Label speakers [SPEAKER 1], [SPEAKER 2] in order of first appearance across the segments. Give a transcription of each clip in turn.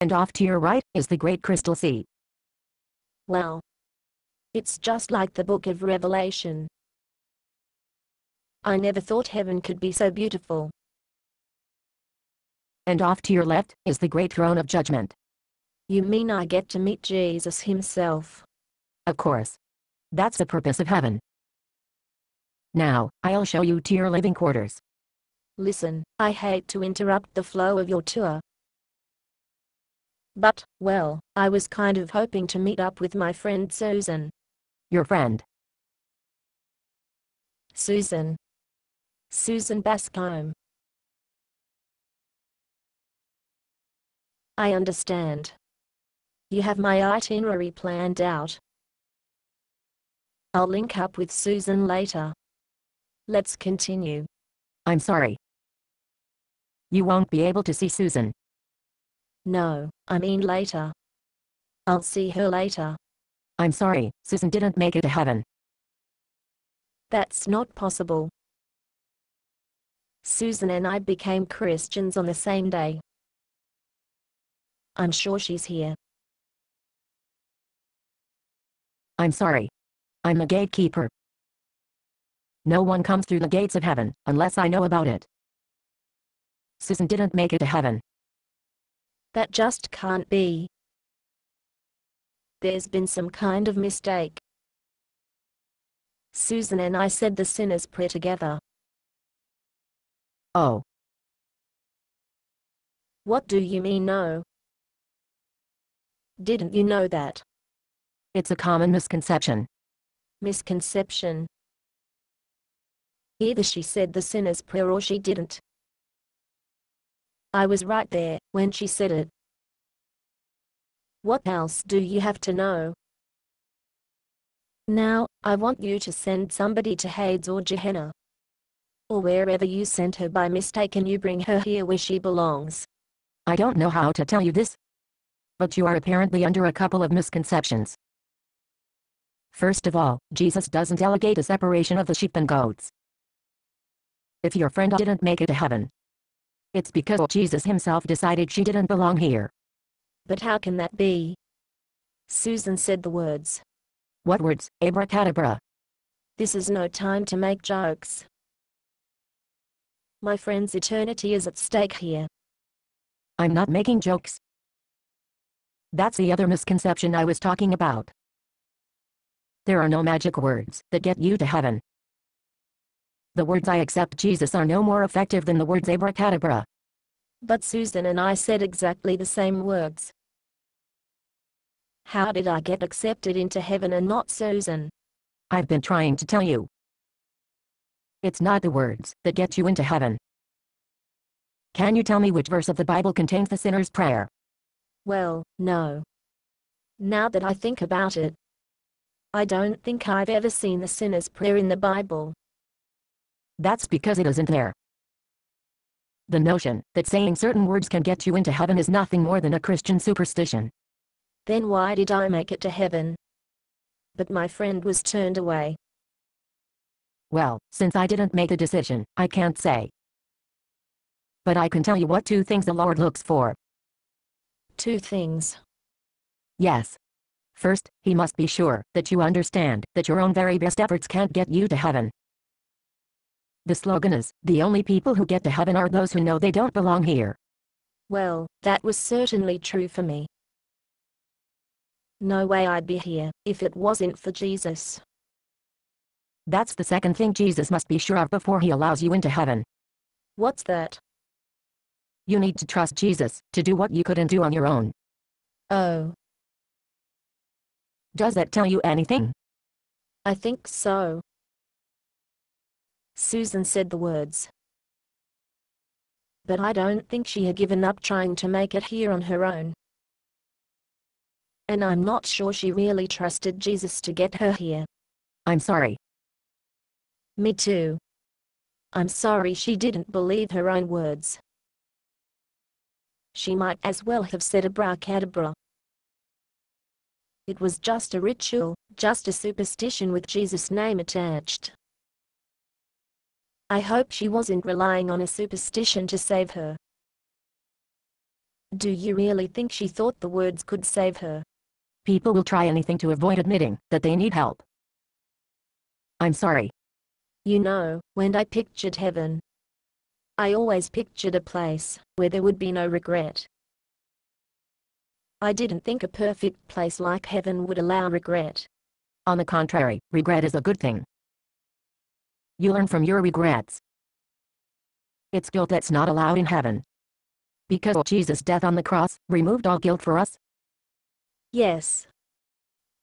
[SPEAKER 1] And off to your right is the Great Crystal Sea.
[SPEAKER 2] Wow. It's just like the book of Revelation. I never thought heaven could be so beautiful.
[SPEAKER 1] And off to your left is the Great Throne of Judgment.
[SPEAKER 2] You mean I get to meet Jesus himself?
[SPEAKER 1] Of course. That's the purpose of heaven. Now, I'll show you to your living quarters.
[SPEAKER 2] Listen, I hate to interrupt the flow of your tour. But, well, I was kind of hoping to meet up with my friend Susan.
[SPEAKER 1] Your friend?
[SPEAKER 2] Susan. Susan Bascombe. I understand. You have my itinerary planned out. I'll link up with Susan later. Let's continue.
[SPEAKER 1] I'm sorry. You won't be able to see Susan.
[SPEAKER 2] No, I mean later. I'll see her later.
[SPEAKER 1] I'm sorry, Susan didn't make it to heaven.
[SPEAKER 2] That's not possible. Susan and I became Christians on the same day. I'm sure she's here.
[SPEAKER 1] I'm sorry. I'm a gatekeeper. No one comes through the gates of heaven, unless I know about it. Susan didn't make it to heaven.
[SPEAKER 2] That just can't be. There's been some kind of mistake. Susan and I said the sinner's prayer together.
[SPEAKER 1] Oh.
[SPEAKER 2] What do you mean no? Didn't you know that?
[SPEAKER 1] It's a common misconception.
[SPEAKER 2] Misconception. Either she said the sinner's prayer or she didn't. I was right there when she said it. What else do you have to know? Now, I want you to send somebody to Hades or Gehenna. Or wherever you sent her by mistake, and you bring her here where she belongs.
[SPEAKER 1] I don't know how to tell you this, but you are apparently under a couple of misconceptions. First of all, Jesus doesn't delegate a separation of the sheep and goats. If your friend didn't make it to heaven, it's because Jesus himself decided she didn't belong here.
[SPEAKER 2] But how can that be? Susan said the words.
[SPEAKER 1] What words, abracadabra?
[SPEAKER 2] This is no time to make jokes. My friend's eternity is at stake here.
[SPEAKER 1] I'm not making jokes. That's the other misconception I was talking about. There are no magic words that get you to heaven. The words "I accept Jesus" are no more effective than the words abracadabra.
[SPEAKER 2] But Susan and I said exactly the same words. How did I get accepted into heaven and not Susan?
[SPEAKER 1] I've been trying to tell you. It's not the words that get you into heaven. Can you tell me which verse of the Bible contains the sinner's prayer?
[SPEAKER 2] Well, no. Now that I think about it, I don't think I've ever seen the sinner's prayer in the Bible.
[SPEAKER 1] That's because it isn't there. The notion that saying certain words can get you into heaven is nothing more than a Christian superstition.
[SPEAKER 2] Then why did I make it to heaven? But my friend was turned away.
[SPEAKER 1] Well, since I didn't make a decision, I can't say. But I can tell you what 2 things the Lord looks for.
[SPEAKER 2] 2 things.
[SPEAKER 1] Yes. First, he must be sure that you understand that your own very best efforts can't get you to heaven. The slogan is, "The only people who get to heaven are those who know they don't belong here."
[SPEAKER 2] Well, that was certainly true for me. No way I'd be here if it wasn't for Jesus.
[SPEAKER 1] That's the second thing Jesus must be sure of before he allows you into heaven.
[SPEAKER 2] What's that?
[SPEAKER 1] You need to trust Jesus to do what you couldn't do on your own.
[SPEAKER 2] Oh.
[SPEAKER 1] Does that tell you anything?
[SPEAKER 2] I think so. Susan said the words. But I don't think she had given up trying to make it here on her own. And I'm not sure she really trusted Jesus to get her here.
[SPEAKER 1] I'm sorry.
[SPEAKER 2] Me too. I'm sorry she didn't believe her own words. She might as well have said abracadabra. It was just a ritual, just a superstition with Jesus' name attached. I hope she wasn't relying on a superstition to save her. Do you really think she thought the words could save her?
[SPEAKER 1] People will try anything to avoid admitting that they need help. I'm sorry.
[SPEAKER 2] You know, when I pictured heaven, I always pictured a place where there would be no regret. I didn't think a perfect place like heaven would allow regret.
[SPEAKER 1] On the contrary, regret is a good thing. You learn from your regrets. It's guilt that's not allowed in heaven. Because Jesus' death on the cross removed all guilt for us.
[SPEAKER 2] Yes.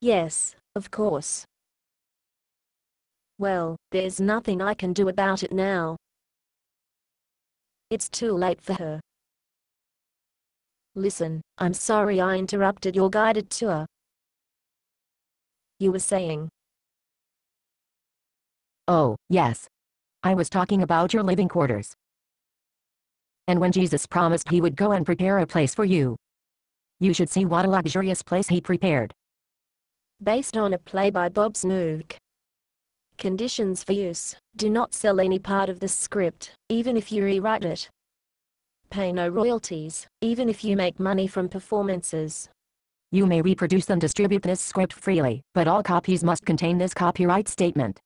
[SPEAKER 2] Yes, of course. Well, there's nothing I can do about it now. It's too late for her. Listen, I'm sorry I interrupted your guided tour. You were saying?
[SPEAKER 1] Oh, yes. I was talking about your living quarters. And when Jesus promised he would go and prepare a place for you, you should see what a luxurious place he prepared.
[SPEAKER 2] Based on a play by Bob Snook. Conditions for use: do not sell any part of the script, even if you rewrite it. Pay no royalties, even if you make money from performances.
[SPEAKER 1] You may reproduce and distribute this script freely, but all copies must contain this copyright statement.